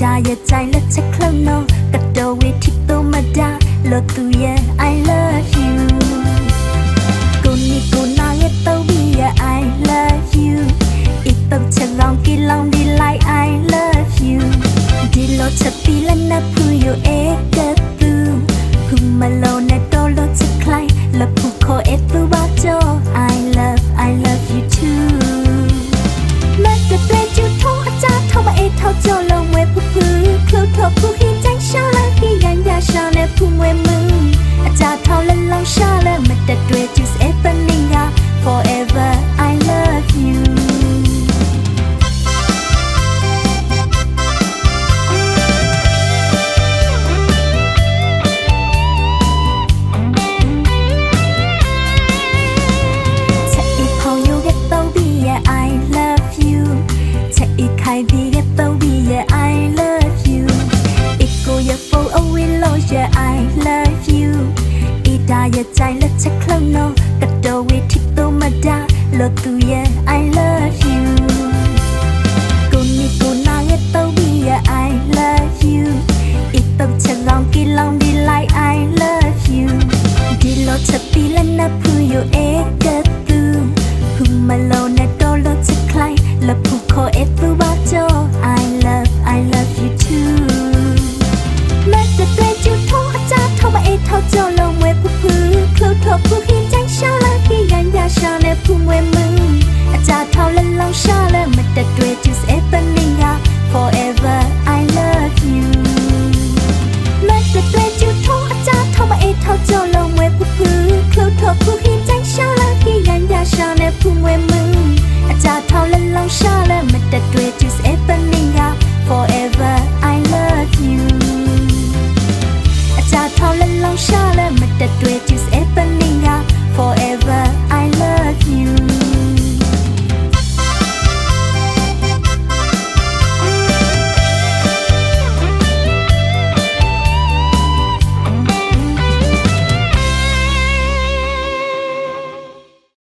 อย่าใจและชักเคลื่อนโนกระโดดเวทีตัวมาดาโลตุเย่ I love you กูนี่กูน่าเย่ตัวบี I love you อีกตัวจะลองกินลองดีไล I love you ดีโลจะปีและนับผู้อยู่เอกตูผู้มาโลในโตโลจะใครและผู้โคเอตูบาโจ I love you too แม้แต่เป็นจุดท้องอาจารย์เท่ามาเอเท่าโจลงเวผู้พื้นคลุกทบผู้หินใจชาและพี่ยันยาชาในผู้เวมึงอาจารย์เท่าและลองชาและมาแต่ด้วยจุดเอปนิงา forever I love you I love you จะอีกใครดีก็ต้องดี yeah I love you อีกกูอย่า fall away low yeah I love you อีดาอย่าใจและชักเคลื่อนโนกระโดดเวทีตัวมาดาโลตุ yeah I love you กูนี่กูน่าอย่าต้องดี yeah I love you อีกต้องจะลองกินลองดีไล I love you ดีโลจะปีและนับผู้อยู่เอกตูผู้มาโลในโตโลจะใครและผู้โคเอตูบาโจ I love you too แม้แต่เป็นจุดท้องอาจารย์เท่ามาเอเท่าโจลงเวผู้พื้นคลุกทบผู้หินใจชาและพี่ยันยาชาในผู้เวมึงอาจารย์เท่าและลองชาและมาแต่ด้วยจุดเอปนิงา forever I love you แม้แต่เป็นจุดท้องอาจารย์เท่ามาเอเท่าโจลงเวผู้พื้นคลุกทบผู้หินใจชาและพี่ยันยาชาในผู้เวมึงอาจารย์เท่าและลองชา